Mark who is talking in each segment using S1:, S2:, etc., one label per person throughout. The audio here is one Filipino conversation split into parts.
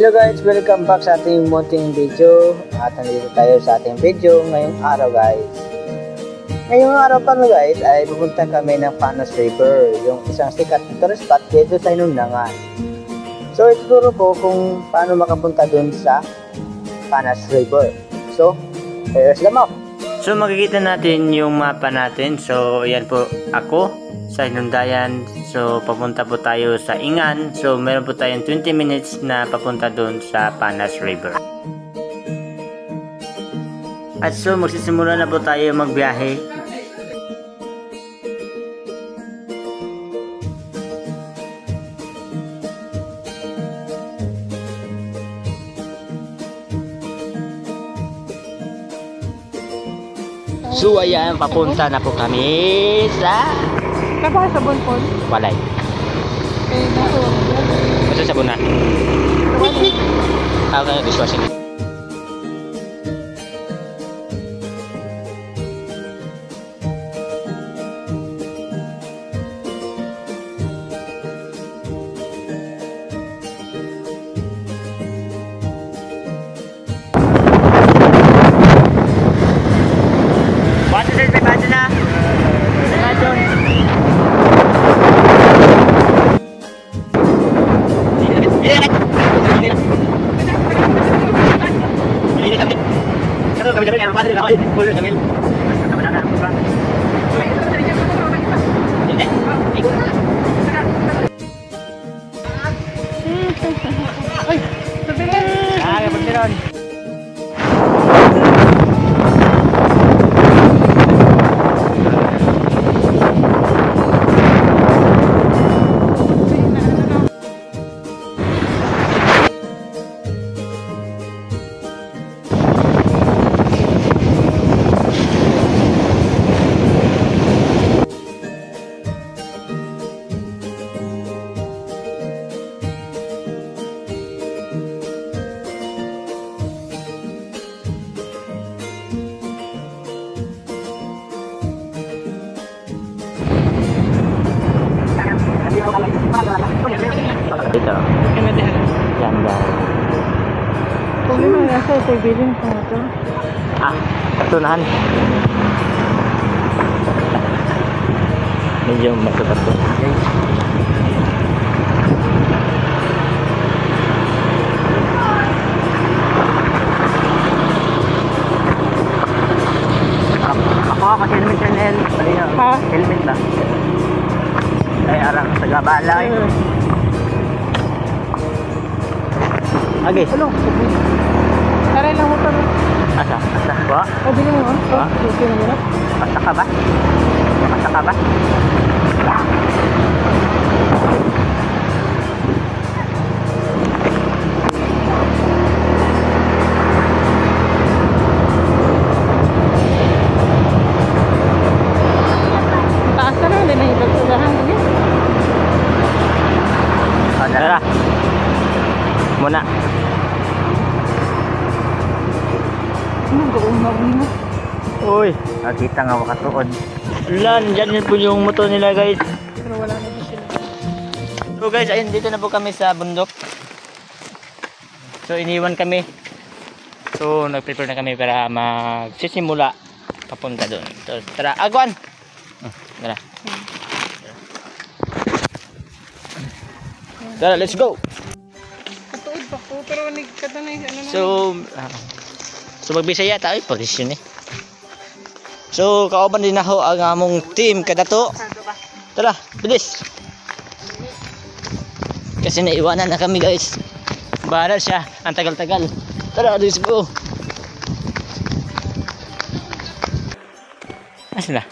S1: Hello guys, welcome back sa ating munting video. At nandito tayo sa ating video ngayong araw guys. Ngayong araw pa guys ay pupunta kami ng Panos River, yung isang sikat na tourist spot dito sa Inundangan. So ituturo ko kung paano makapunta dun sa Panos River. So, here's the map.
S2: So makikita natin yung mapa natin. So yan po ako sa Inundayan. So papunta po tayo sa Ingan. So meron po tayong 20 minutes na papunta doon sa Panos River. At so magsisimula na po tayo magbiyahe. So ayan, papunta na po kami sa...
S3: Napa sa Bonpon?
S2: Walay.
S3: Eh, nako.
S2: Masa sabon na? Okay, dishwashing. Dito. Yan daw.
S3: Kung may mga nasa ito, bilin ko ito.
S2: Ah, katunahan. Medyo matuto. Ako helmet yan.
S3: Ha?
S2: Helmet ba? Ay, arang sa gabala eh. Okay.
S3: Ano? Taray lang mo ito.
S2: Asa? Ba?
S3: Oh, bilhin mo.
S2: Ha?
S3: Okay na muna.
S2: Basta ka ba?
S3: Taas na lang din ang ipagsudahan.
S2: Tara. Muna.
S3: Ano gawin mo?
S2: Uy, nakita nga makatuod. Lan, dyan po yung motor nila guys.
S3: Pero wala na din sila.
S2: So guys, ayun, dito na po kami sa bundok. So iniwan kami. So nag-prepare na kami para magsisimula papunta doon. So tara, agwan! Tara. Tara, let's go!
S3: Katuod pa ko, pero nagkatanay ano na.
S2: So magbisaya tayo, posisyon eh. So kauban din ako ang among team kadato. Tara, bilis. Kasi naiwanan na kami guys. Bahala siya, ang tagal-tagal. Tara, let's go. Asan na?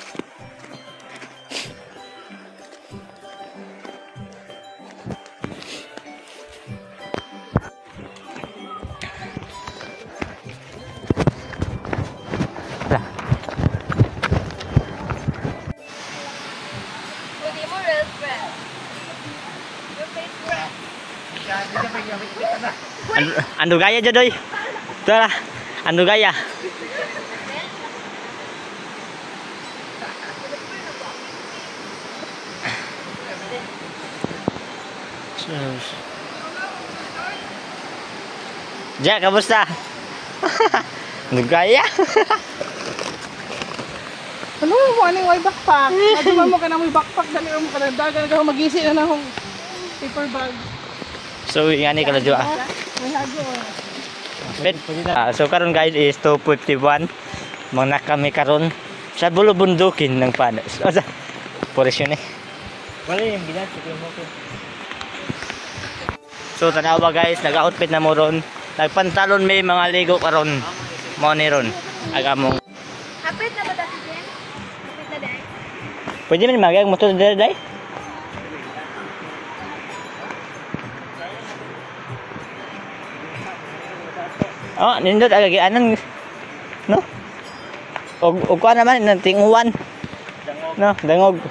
S2: Ando gaya jodoy. Tara, ando gaya. Jack, kamusta? Nagaya.
S3: Ano mo aning way backpack? Naduman mo ka na may backpack dali mo ka na dagan ka magisi na akong paper bag.
S2: So yan ni kala jua.
S3: May hago.
S2: So karon guys is 2:51. Mga kami karon sa bulubundukin ng Panos. O sa operasyon eh. Wala yung bilat mo ko. So tanawa guys, nag-outfit na mo ron. Nagpantalon may mga ligo karon. Mo ni ron. Agamong.
S4: Hapit na ba dati din? Hapit na dahil?
S2: Pwede man magyag motor dere dai. Oh, nindot agagi anan no? Og kuan naman nang tinguan. No, dangog.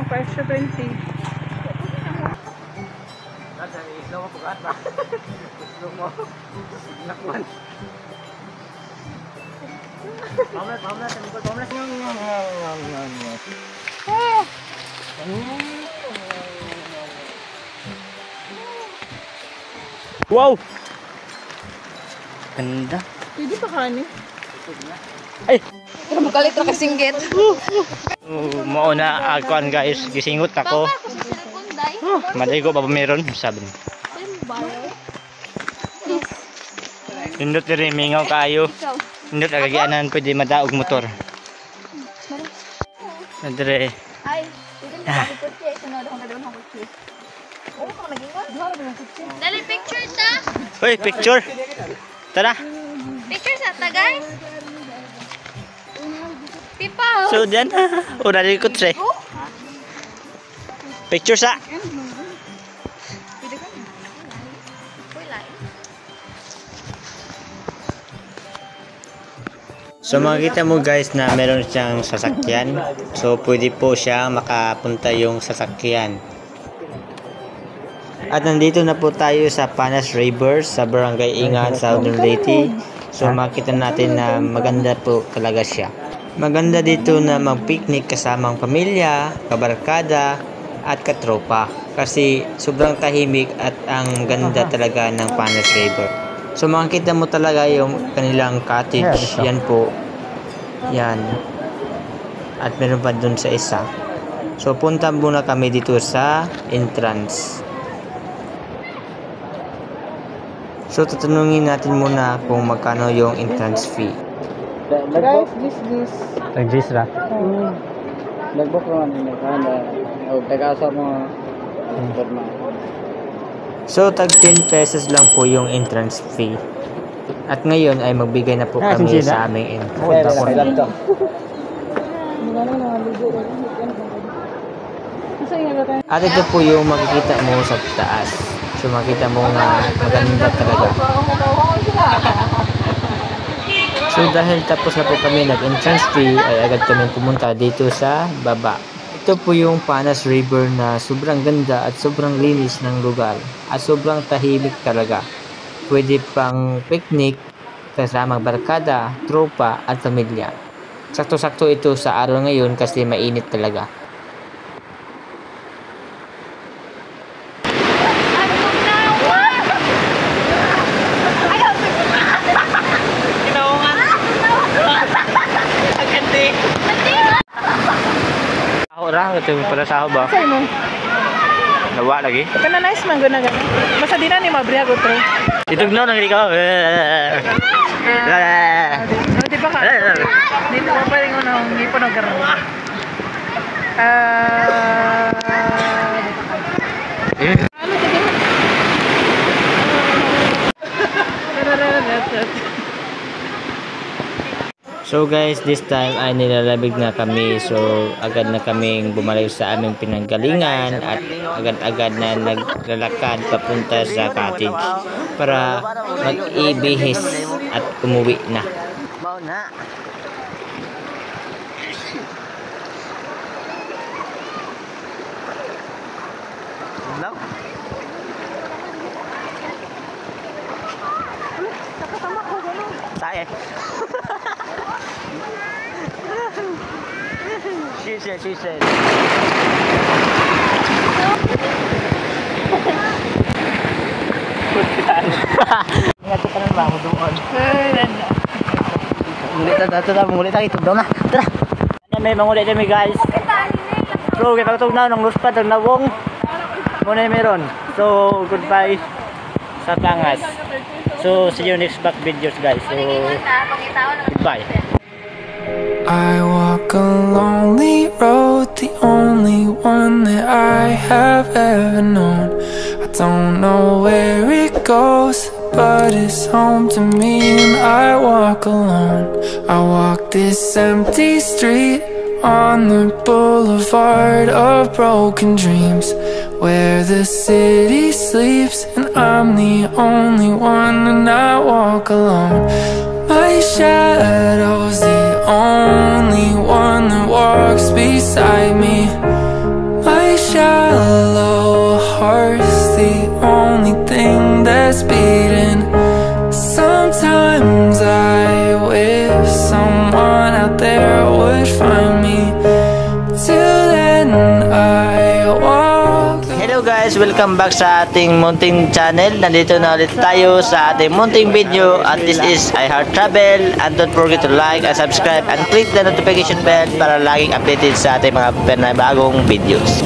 S3: Presyo 20.
S2: Wow! Ganda.
S3: Pwede pa kani?
S2: Ay!
S4: Pero magalit na kasinggit.
S2: Mao na akuan guys, gisingot ako.
S4: Papa, ako sa cellphone, day.
S2: Maligo pa meron sabi ni. Nindot diri mingaw kaayo.
S4: Ikaw.
S2: Nindot agagianan pwede madaog motor. Andre.
S4: Ay, pwede mo mag-ikot siya. Sunod akong gagawin ng kutsi. Oo, kung nag-ingat. Duha na yung kutsi. Dali picture ta.
S2: Hoy, picture. Tara.
S4: Picture sa ta, guys. Pipa.
S2: So diyan. Una likot siya. Picture sa.
S4: Pwede ka. Uy, lain.
S2: So makikita mo guys na meron siyang sasakyan. So pwede po siya makapunta yung sasakyan. At nandito na po tayo sa Panas River sa Barangay Ingan, Southern Leyte. So makita natin na maganda po talaga siya. Maganda dito na mag-picnic kasamang pamilya, kabarkada at katropa. Kasi sobrang tahimik at ang ganda talaga ng Panas River. So makikita mo talaga yung kanilang cottage. Yan po. Yan. At meron pa dun sa isa. So punta muna kami dito sa entrance. So tatanungin natin muna kung magkano yung entrance fee.
S3: Guys, this.
S2: Nag-gis ra.
S1: Nagbook naman din o tagasa mo forma.
S2: So tag 10 pesos lang po yung entrance fee. At ngayon ay magbigay na po kami sa aming entrance. At ito po yung makikita mo sa taas. So makita mo nga maganda talaga. So dahil tapos na po kami nag-entrance fee ay agad kami pumunta dito sa baba. Ito po yung Panas River na sobrang ganda at sobrang linis ng lugar at sobrang tahimik talaga. Pwede pang picnic kasama barkada, tropa at pamilya. Sakto-sakto ito sa araw ngayon kasi mainit talaga. Ora, ito yung pala sa ba?
S3: Sa'yo mo.
S2: Nawa lagi.
S3: Ito na nice man, gana. Basta di na ni mabriya ko to.
S2: Itugnaw nang hindi ka.
S3: Di ba ka? Dito pa rin ko nang ngipon ng garo.
S2: So guys, this time ay nilalabig na kami. So agad na kaming bumalik sa aming pinanggalingan at agad-agad na naglalakad papunta sa cottage para mag-ibihis at umuwi na. no? Tae. She said. Ingat ka na ba ako doon? Ngulit na ito daw na. Tara. May mangulit kami guys. So, kapag na ng luspad ang nawong muna meron. So, goodbye sa Pangas. So, see you next back videos guys. So, goodbye.
S5: I walk a lonely road, the only one that I have ever known. I don't know where it goes, but it's home to me when I walk alone. I walk this empty street on the boulevard of broken dreams, where the city sleeps and I'm the only one, and I walk alone. My shadow's the only one that walks beside me. My shallow heart's the only thing that's beating. Sometimes I wish someone out there would find me. Till then I walk.
S2: Hello guys, welcome back sa ating munting channel. Nandito na ulit tayo sa ating munting video, at this is I Heart Travel, and don't forget to like and subscribe and click the notification bell para laging updated sa ating mga panibagong videos.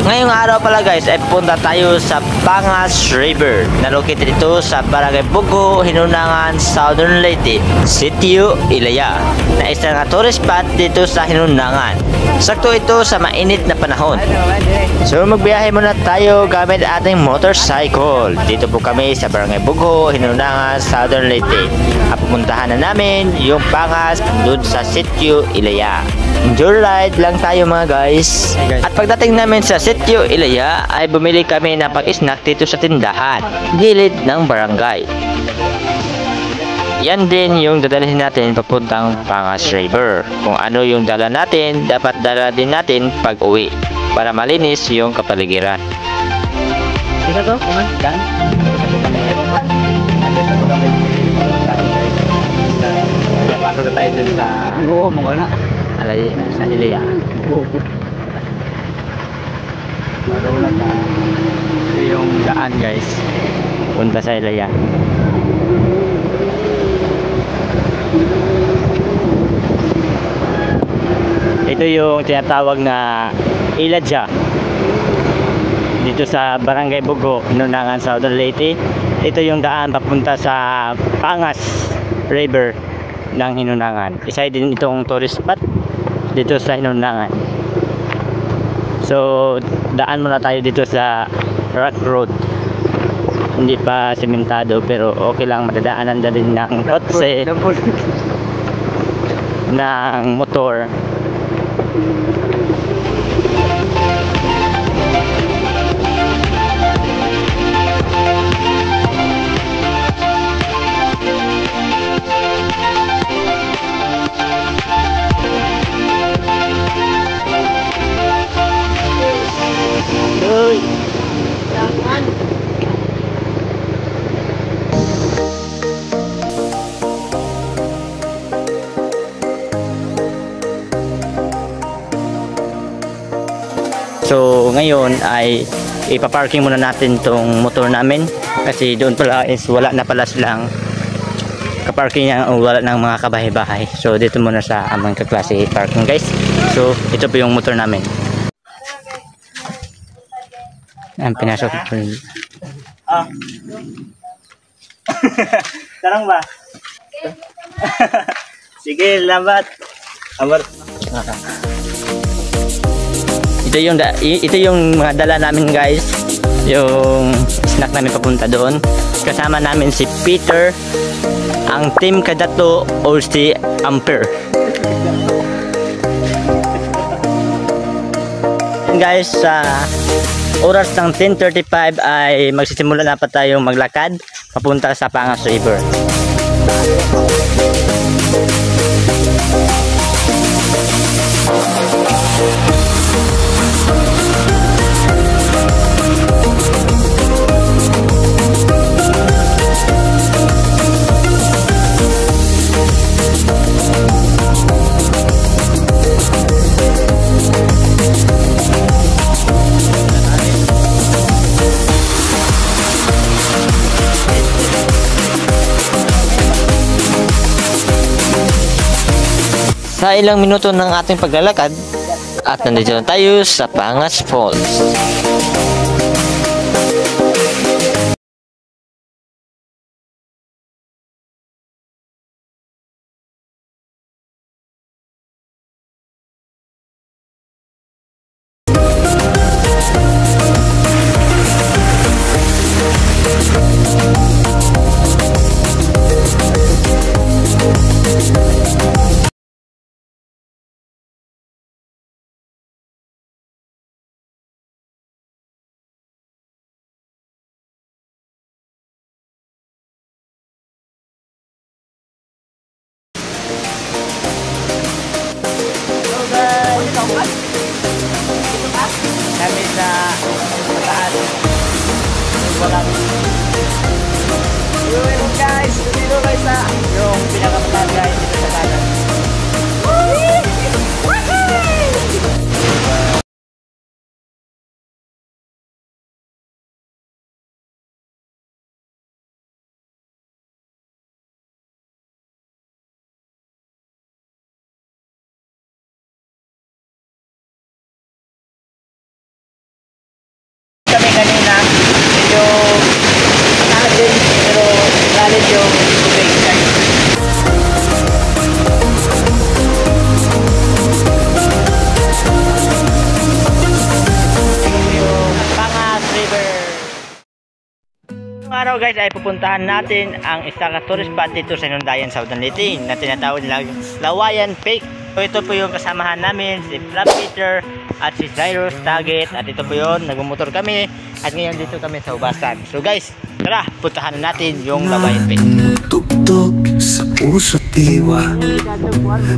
S2: Ngayong araw pala guys ay pupunta tayo sa Pangas River, na located ito sa Barangay Bugo, Hinunangan, Southern Leyte, Sitio Ilaya, na isang tourist spot dito sa Hinunangan. Sakto ito sa mainit na panahon. So magbiyahe muna tayo gamit ating motorcycle. Dito po kami sa Barangay Bugo, Hinunangan, Southern Leyte. At pupuntahan na namin yung Pangas doon sa Sitio Ilaya. Enjoy ride lang tayo mga guys. At pagdating namin sa Sitio Ilaya ay bumili kami ng pag-snack dito sa tindahan, gilid ng barangay. Yan din yung dadalhin natin papuntang Pangas River. Kung ano yung dala natin, dapat dala din natin pag uwi para malinis yung kapaligiran. Ito to? Dan? Pasok na tayo dun sa... Oo, mga na. Alay, sa Ilaya. Ito yung daan guys, punta sa Ilaya. Ito yung tinatawag na Iladya dito sa Barangay Bugo, Hinunangan, Southern Leyte. Ito yung daan papunta sa Pangas River ng Hinunangan. Isa din itong tourist spot dito sa Hinunangan. So daan muna tayo dito sa rock road. Hindi pa sementado pero okay lang, madadaanan na din ng kotse, ng motor. So ngayon ay ipaparking muna natin tong motor namin, kasi doon pala is wala na pala silang kaparking o wala ng mga kabahay-bahay. So dito muna sa amang kaklase parking guys. So ito po yung motor namin. Ang pinasok ko. Tarang ba? Sige, lambat. Amor. Ito yung mga dala namin guys, yung snack namin papunta doon. Kasama namin si Peter, ang team Kadato o si Amper. Guys, sa oras ng 10:35 ay magsisimula na pa tayong maglakad papunta sa Pangas River. Sa ilang minuto ng ating paglalakad, at nandito na tayo sa Pangas Falls. Kami sa mataas. Wala. Yun guys, dito guys sa yung pinakamataas guys dito sa kanan. Kami kanina medyo mataas din pero lalim yung tubig guys. Yung Pangas River. Ngayong araw guys ay pupuntahan natin ang isang tourist spot dito sa Inundayan, Southern Leyte na tinatawag nilang Lawayan Peak. So ito po yung kasamahan namin, si Flap Peter at si Cyrus Target, at ito po yun, nagmumotor kami at ngayon dito kami sa Ubasan. So guys, tara, puntahan natin yung Lawayan Peak.
S5: Tugtog sa puso't diwa,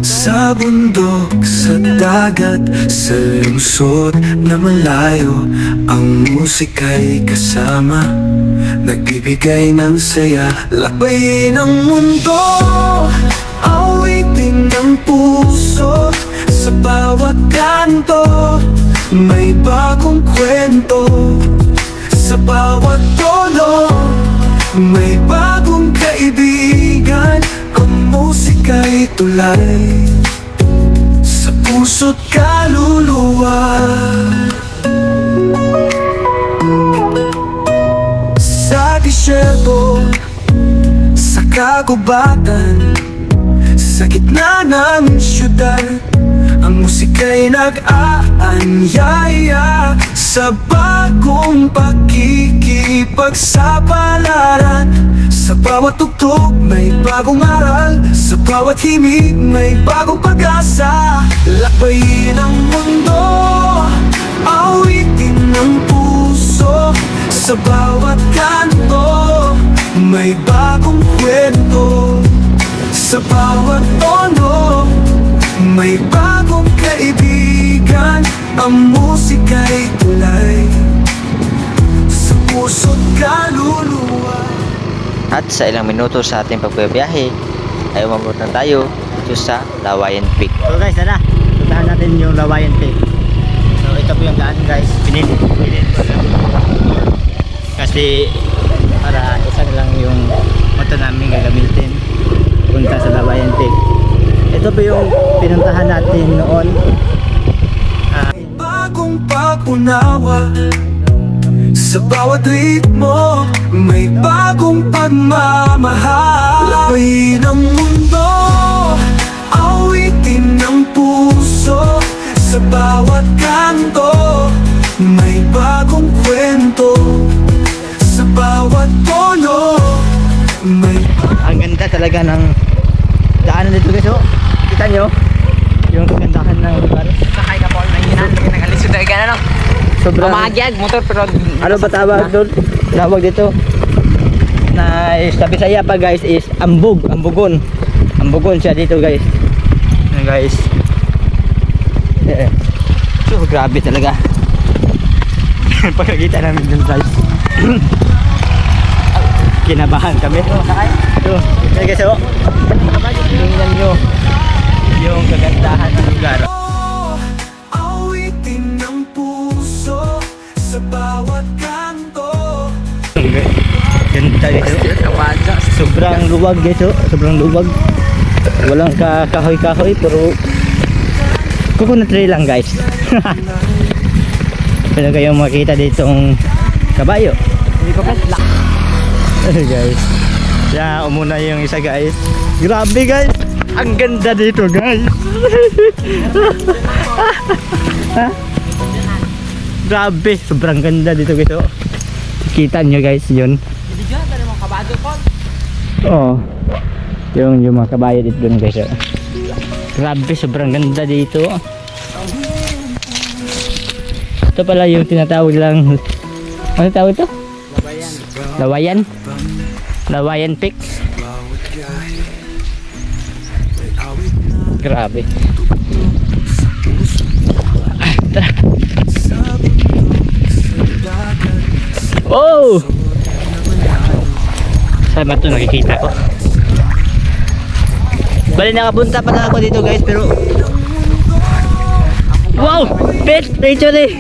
S5: sa bundok, sa dagat, sa lungsod na malayo, ang musika'y kasama, nagbibigay ng saya, lakbayin ang mundo, awitin ng puso, sa bawat kanto, may bagong kwento, sa bawat tono, may bagong kaibigan, ang musika'y tulay sa puso't kaluluwa. Sa disyerto, sa kagubatan, sa gitna ng syudad, ang musika'y nag-aanyaya sa bagong pakikipagsapalaran. Sa bawat tugtog may bagong aral, sa bawat himig may bagong pag-asa. Lakbayin ang mundo, awitin ng puso, sa bawat kanto may bagong kwento, sa bawat tono may bagong kaibigan, ang musika'y tulay sa puso't kaluluwa.
S2: At sa ilang minuto sa ating pagbibiyahe ay umabot na tayo dito sa Lawayan Peak. So guys, tara, puntahan natin yung Lawayan Peak. So ito po yung daan guys, pinili ko lang kasi para isa na lang yung motor namin gagamitin punta sa Lawayan Peak. Ito po yung pinuntahan natin noon.
S5: Bagong pag-unawa, sa bawat ritmo may bagong pagmamahal. Lakbayin ang mundo, awitin ng puso, sa bawat kanto may bagong kwento, sa bawat tono may...
S2: Ang ganda talaga ng daanan dito guys, oh. Kita nyo yung kagandahan ng lugar.
S3: Sakay ka po ng hinan, nag-alisod na gana lang.
S2: Sobrang
S3: Pamahagyag, motor pero...
S2: ano ba tawag doon? Tawag dito na sa Bisaya pa guys is ambog, ambugon. Ambugon siya dito guys. Ayan guys. So grabe talaga. Pagkakita namin dun guys. Kinabahan kami. Ito, guys, oh. Tingnan nyo yung kagandahan ng lugar.
S5: Awitin ng puso sa bawat kanto.
S2: Ganda dito. Sobrang luwag dito. Sobrang luwag. Walang kahoy-kahoy pero Coconut tree lang guys. Pwede kayong makita ditong kabayo. Hindi ko kasla. Guys. Yan, umuna yung isa guys. Grabe guys. Ang ganda dito guys. Grabe, sobrang ganda dito guys. Kita nyo guys yun. Oh. Yung mga kabayo dito dun guys. Grabe, sobrang ganda dito. Ito pala yung tinatawag lang. Ano tawag ito? Lawayan. Lawayan Peak. Grabe. Tara. Oh! Saan ba ito nakikita ko? Bali nakapunta pa na ako dito guys pero wow! Pet! Actually!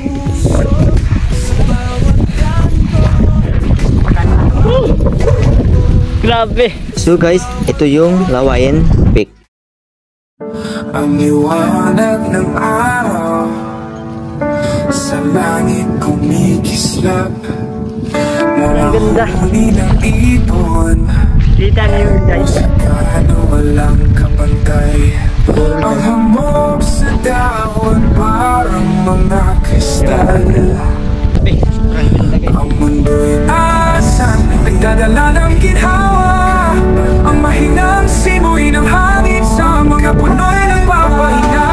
S2: Grabe!
S1: So guys, ito yung Lawayan Peak.
S5: Ang liwanag ng araw sa langit kumikislap.
S2: Ang ganda!
S5: Huli ng ibon,
S2: Kita niyo guys.
S5: kano walang kapantay. Ang hamog sa dahon parang mga kristal.
S2: Sobrang ganda guys.
S5: Ang mundo'y asan, nagdadala ng ginhawa. Ang mahinang simoy ng hangin sa mga puno'y nagpapahinga.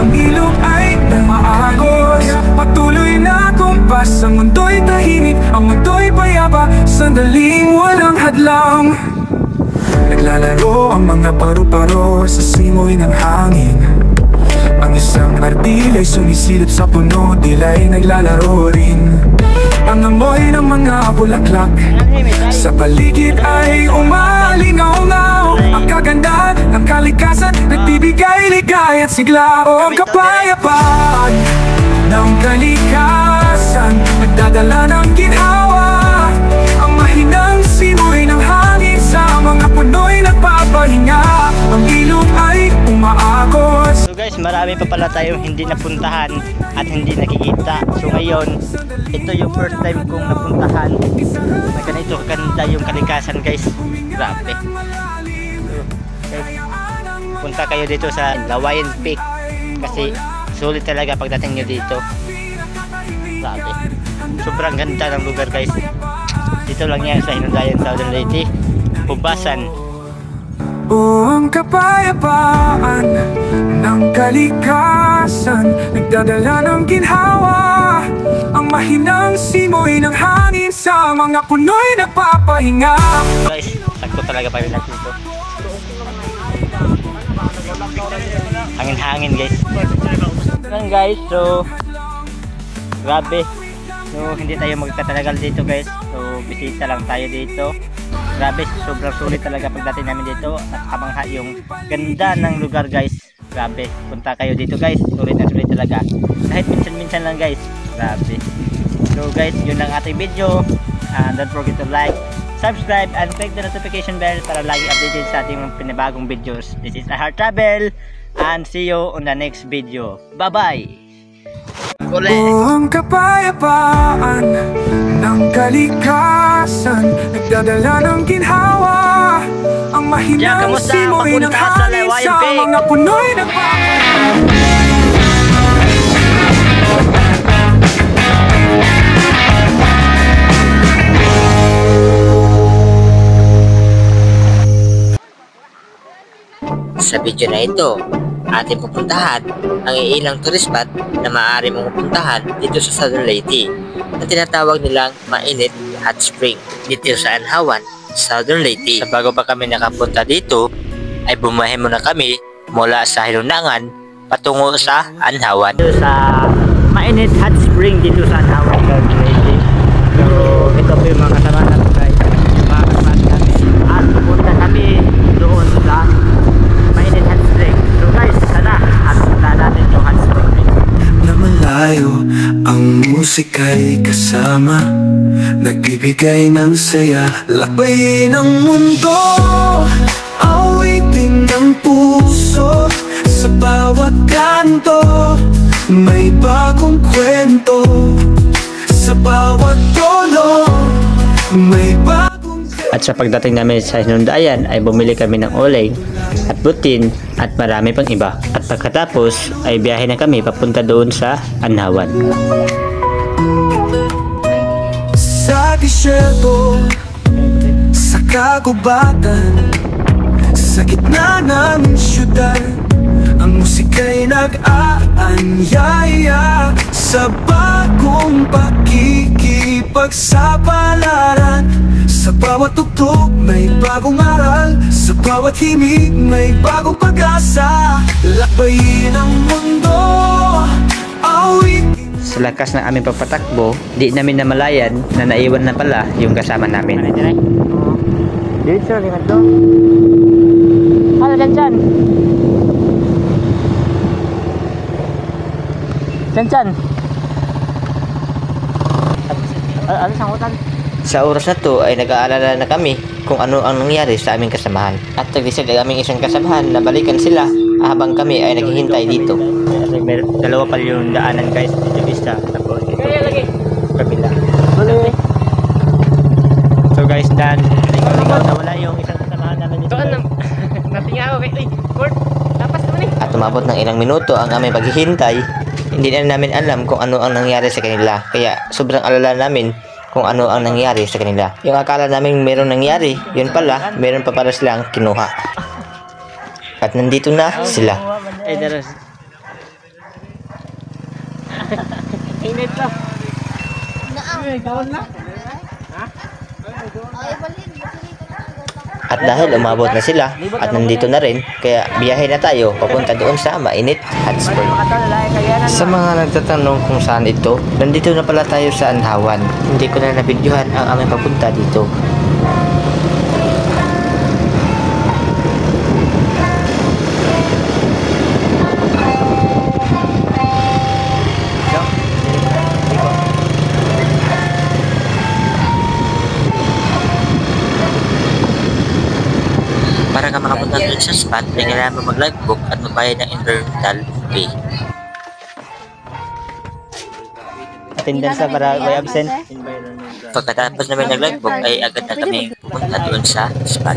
S5: Ang ilog ay umaagos, patuloy na kumpas. Ang mundo'y tahimik, ang mundo'y payapa, sandaling walang hadlang. Naglalaro ang mga paru-paro sa simoy ng hangin. Ang isang ardila'y sumisilip sa puno, dila'y naglalaro rin. Ang amoy ng mga bulaklak sa paligid ay umalingaw-ngaw. Ang kagandahan ng kalikasan nagbibigay ligay at sigla. O ang kapayapaan ng kalikasan nagdadala ng ginhawa. Ang mahinang simoy ng hangin sa mga puno'y nagpapahinga. Ang ilog ay umaagos.
S2: So guys, marami pa pala tayong hindi napuntahan at hindi nakikita. So ngayon, ito yung first time kong napuntahan na ganito kaganda yung kalikasan guys. Grabe. So, guys, punta kayo dito sa Lawayan Peak kasi sulit talaga pagdating nyo dito. Grabe. Sobrang ganda ng lugar guys. Dito lang yan sa Hinundayan, Southern Leyte, Pubasan.
S5: O ang kapayapaan ng kalikasan nagdadala ng ginhawa. Ang mahinang simoy ng hangin sa mga puno'y nagpapahinga.
S2: Guys, sakto talaga pa rin natin ito. Hangin-hangin guys. Yan guys, so grabe. So hindi tayo magtatagal dito guys. So bisita lang tayo dito. Grabe, sobrang sulit talaga pagdating namin dito. Nakakabangha yung ganda ng lugar guys. Grabe, punta kayo dito guys. Sulit na sulit talaga. Kahit minsan-minsan lang guys. Grabe. So guys, yun lang ating video. Don't forget to like, subscribe, and click the notification bell para lagi updated sa ating pinabagong videos. This is Heart Travel, and see you on the next video. Bye-bye!
S5: O ang kapayapaan ng kalikasan nagdadala ng ginhawa. Ang mahinang simoy ng hangin sa mga puno'y nagpapahinga.
S1: Sa video na ito, ating pupuntahan ang ilang tourist spot na maaari mong pupuntahan dito sa Southern Leyte na tinatawag nilang Mainit Hot Spring dito sa Anhawan, Southern Leyte. Sa bago pa kami nakapunta dito ay bumahe muna kami mula sa Hilunangan patungo sa Anhawan.
S2: Dito sa Mainit Hot Spring dito sa Anhawan, Southern Leyte. So ito po yung mga kasama natin guys, yung mga kasama namin, at pupunta kami doon sa Mainit Hot Spring. So guys, sana at punta natin yung hot spring.
S5: Na malayo ang musika'y kasama, nagbibigay ng saya, labayin ang mundo, awitin ng puso Sa bawat kanto, may bagong kwento. Sa bawat tono, may bagong...
S2: At sa pagdating namin sa Hinundayan ay bumili kami ng oleng at butin at marami pang iba. At pagkatapos ay biyahe na kami papunta doon sa Anhawan.
S5: Sa disyerto, sa kagubatan, sa gitna ng syudad, ang musika'y nag-aanyaya sa bagong pakikipagsapalaran. Sa bawat tugtog may bagong aral, sa bawat himig may bagong pag-asa. Lakbayin ang mundo, awitin.
S2: Sa lakas ng aming pagpatakbo, di namin namalayan na naiwan na pala yung kasama namin. Dito, lingat doon. Ano dyan? Dyan. Ano sangutan? Sa oras na to ay nag-aalala na kami kung ano ang nangyari sa aming kasamahan. At nag-decide ang aming isang kasamahan na balikan sila habang kami ay naghihintay dito. May dalawa pa yung daanan guys, dito isa, tapos ito kabila. So guys, dan ligaw na wala yung isang kasamahan namin dito. Natinga ako kay Court. Lapas naman eh. At umabot ng ilang minuto ang aming paghihintay. Hindi na namin alam kung ano ang nangyari sa kanila. Kaya sobrang alala namin kung ano ang nangyari sa kanila. Yung akala namin meron nangyari, yun pala, meron pa para silang kinuha. At nandito na sila. Init pa. At dahil umabot na sila at nandito na rin, kaya biyahe na tayo papunta doon sa mainit hot spring. Sa mga nagtatanong kung saan ito, nandito na pala tayo sa Anhawan. Hindi ko na nabidyohan ang aming papunta dito. Para ka makapunta doon sa spot, may kailangan pa mag-live book at magbayad ng environmental fee. Attendance sa para may absent. Pagkatapos namin nag-live book ay agad na kami pumunta doon sa spot.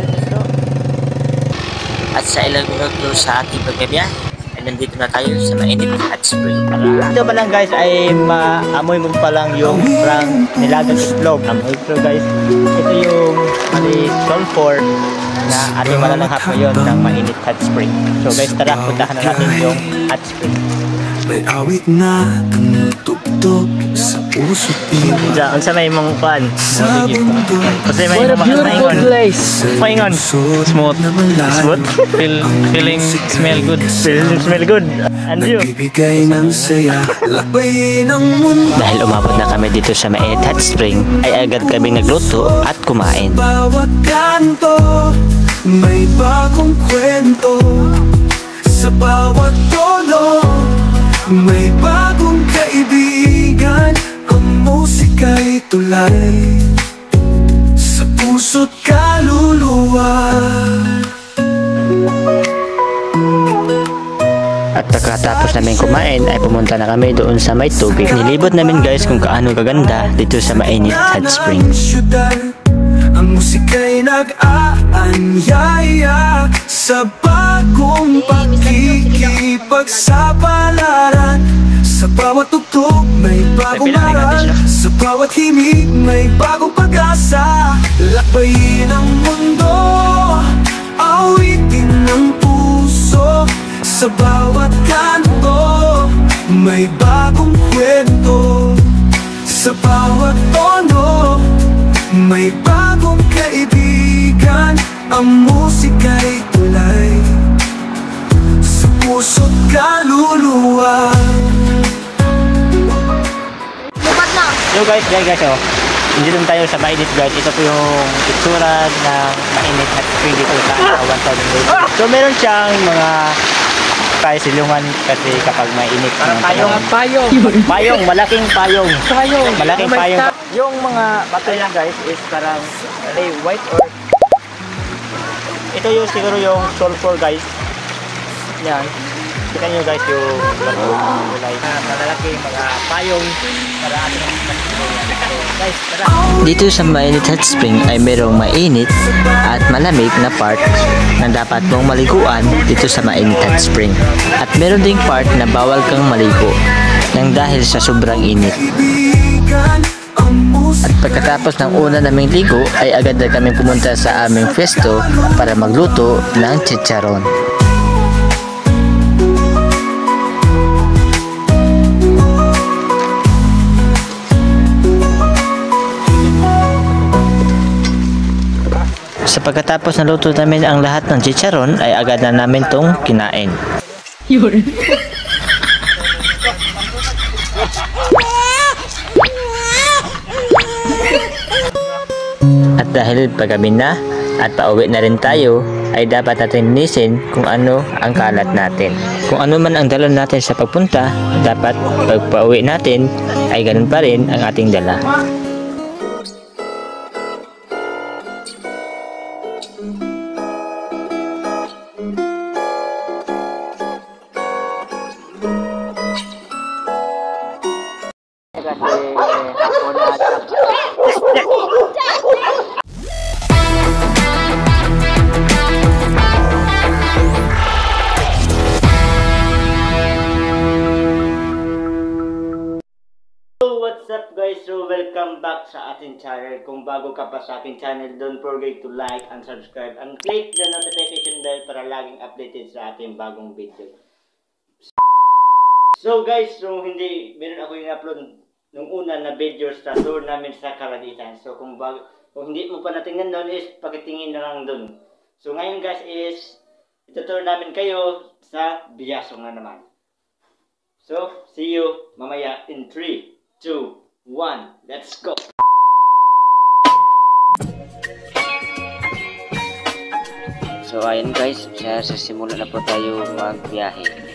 S2: At sa ilang minuto sa ating pagbibiyahe, ay nandito na tayo sa mainit hot spring. Ito pa lang guys ay maamoy mo pa lang yung parang nilagang itlog. Amoy ito guys. Ito yung sulfur na ating malalanghap ngayon ng mainit hot spring. So guys, tara, puntahan na natin yung hot spring.
S5: May awit na tumutugtog sa puso't iwa.
S2: Diyan, unsa may mong kuan?
S5: Sa mundo,
S2: Kasi may
S3: Beautiful place.
S2: Paingon. Smooth. Smooth. Feeling smell good. Smell good. And you?
S5: nagbibigay ng saya. Lakbayin ang mundo.
S2: Dahil umabot na kami dito sa mainit hot spring, ay agad kaming nagluto at kumain.
S5: Bawat kanto, may bagong kwento. Sa bawat tono, may bagong kaibigan. Ang musika'y tulay sa puso't kaluluwa.
S2: At pagkatapos namin kumain ay pumunta na kami doon sa may tubig. Nilibot namin guys kung kaano kaganda dito sa mainit hot spring.
S5: Ang musika'y nag-aanyaya sa bagong pakikipagsapalaran. Sa bawat tugtog may bagong aral, sa bawat himig may bagong pag-asa. Lakbayin ang mundo, awitin ng puso. Sa bawat kanto may bagong kwento. Sa bawat tono may bagong kaibigan. Ang musika'y tulay sa puso't kaluluwa.
S4: Lupat na.
S2: So guys, oh. Dito tayo sa mainit guys. Ito po yung itsura ng mainit hot spring dito sa 1,000 meters. So meron siyang mga silungan kasi kapag mainit. Payong, malaking payong. Malaking payong. Yung mga bato niya guys is parang white or ito yung siguro yung sulfur guys. Yan. Kita nyo guys yung kulay na malalaki mga payong para ating so guys, tara.
S1: Dito sa mainit hot spring ay merong mainit at malamig na part na dapat mong maliguan dito sa mainit hot spring. At meron ding part na bawal kang maligo nang dahil sa sobrang init. At pagkatapos ng una naming ligo ay agad na kami pumunta sa aming pwesto para magluto ng chicharon. Sa pagkatapos na luto namin ang lahat ng chicharon ay agad na namin tong kinain. At dahil paggabi na at pauwi na rin tayo, ay dapat natin linisin kung ano ang kalat natin. Kung ano man ang dala natin sa pagpunta, dapat pagpauwi natin ay ganun pa rin ang ating dala.
S2: What's up guys? So welcome back sa ating channel. Kung bago ka pa sa ating channel, don't forget to like and subscribe and click the notification bell para laging updated sa ating bagong video. So guys, so meron ako yung upload nung una na video sa tour namin sa Kaladitan. So kung hindi mo pa natingnan doon is pakitingin na lang doon. So ngayon guys is itutour namin kayo sa Biasong na naman. So see you mamaya in 3, 2, 1, let's go!
S1: So ayun guys, simula na po tayo magbiyahe.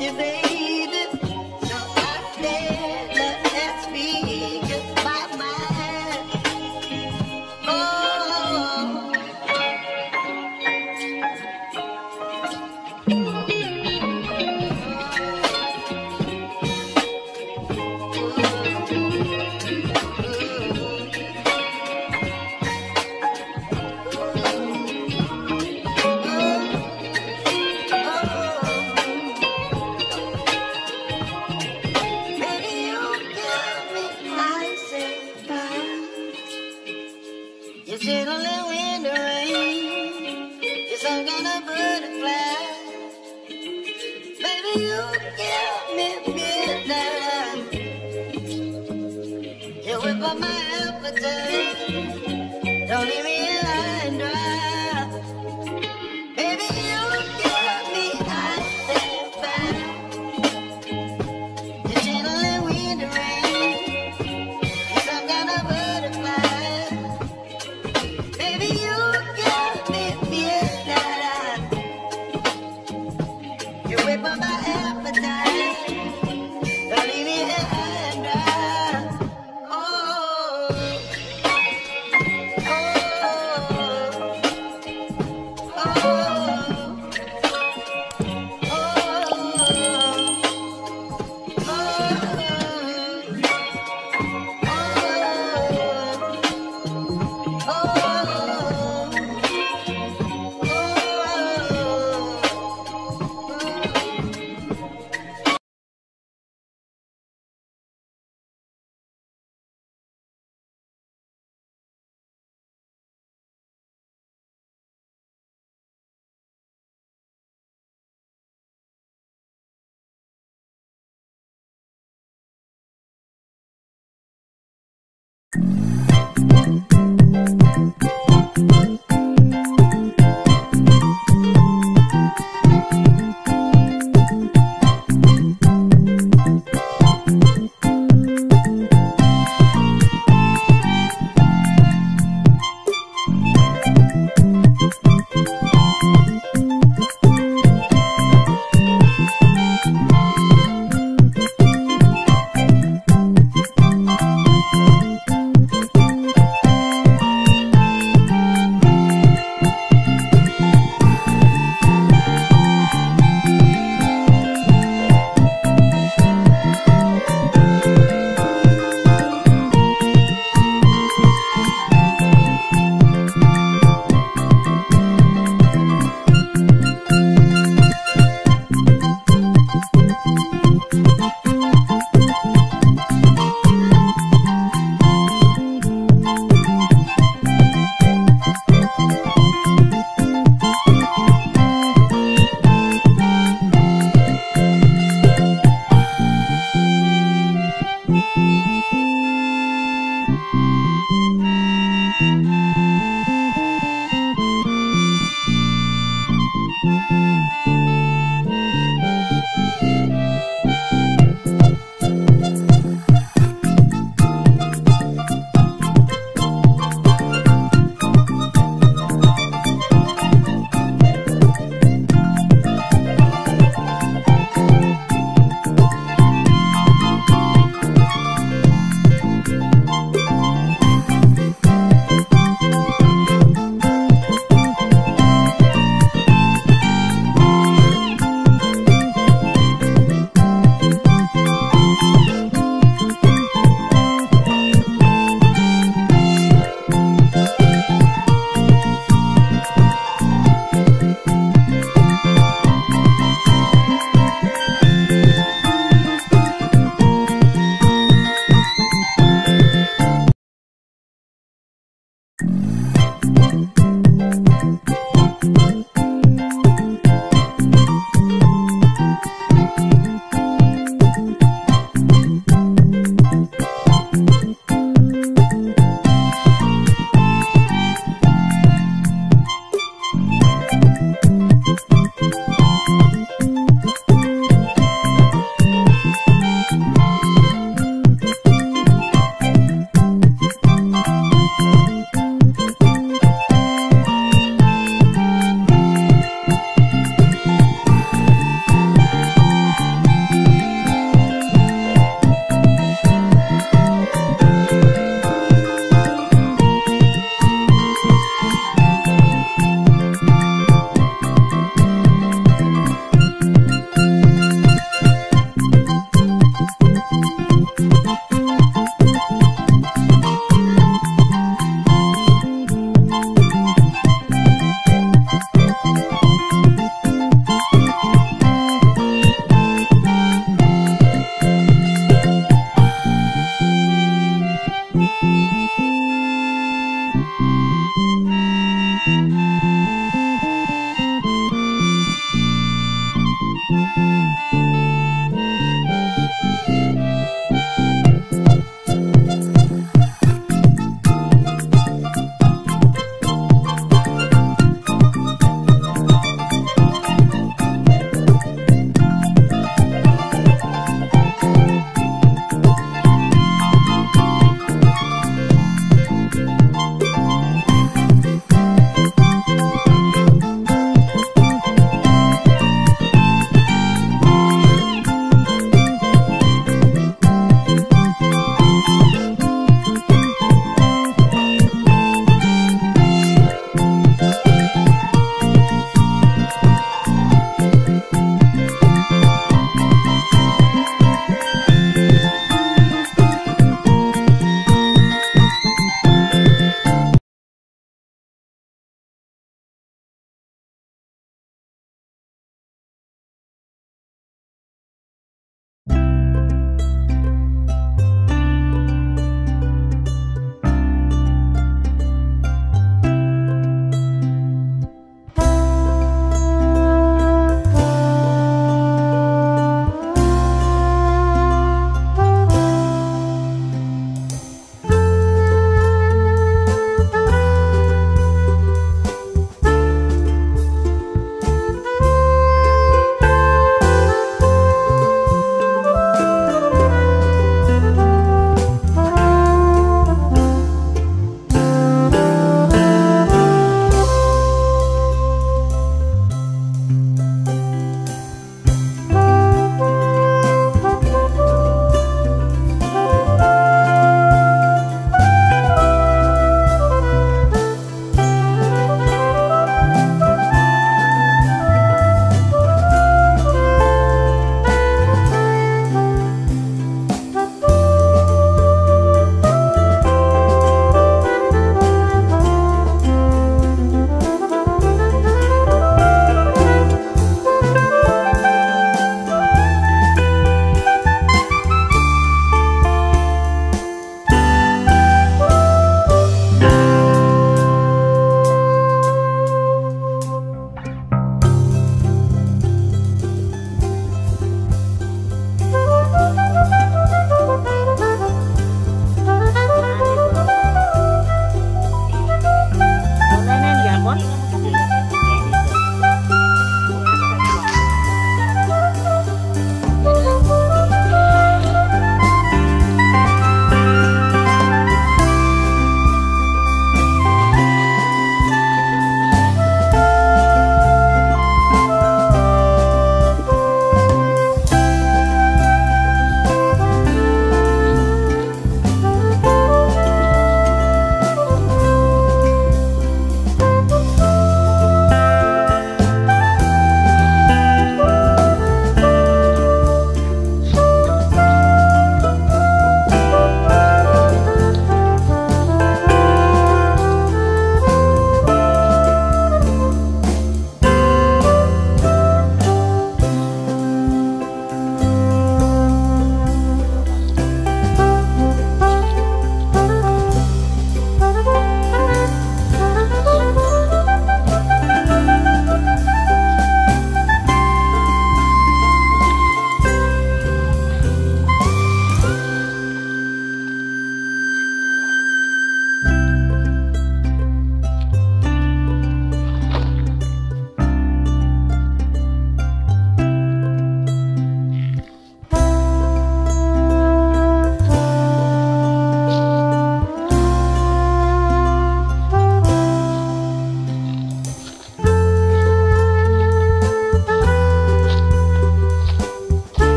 S6: you, baby. So I said, let's speak my mind. Oh. You said only when the rain is some kind of butterfly. Baby, you give me midnight. You whip up my appetite. Don't leave me high and dry. Baby, you give me ice and fire. You said only when the rain is some kind of butterfly. Baby, you got me midnight. You whip up my appetite. Don't leave me high and dry. Oh, oh, oh,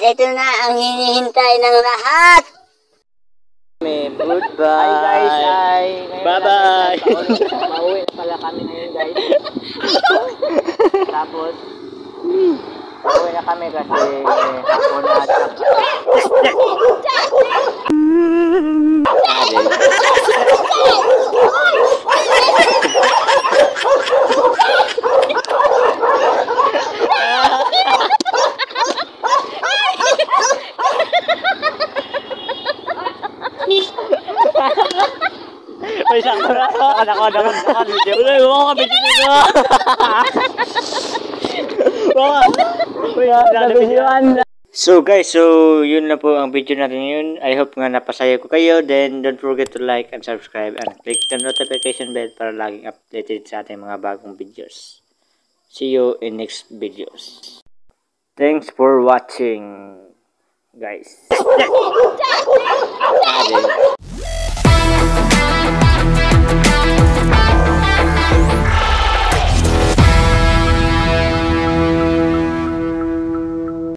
S6: ito na ang hinihintay ng lahat.
S2: Goodbye. Hi guys. Bye-bye. Pauwi na pala kami ngayon guys. Tapos, pauwi na kami kasi hapon na at Uy, sakto na. Nakon. Uy, mo ka video nito. So guys, yun na po ang video natin yun. I hope nga napasaya ko kayo. Then don't forget to like and subscribe and click the notification bell para laging updated sa ating mga bagong videos. See you in next videos. Thanks for watching, guys.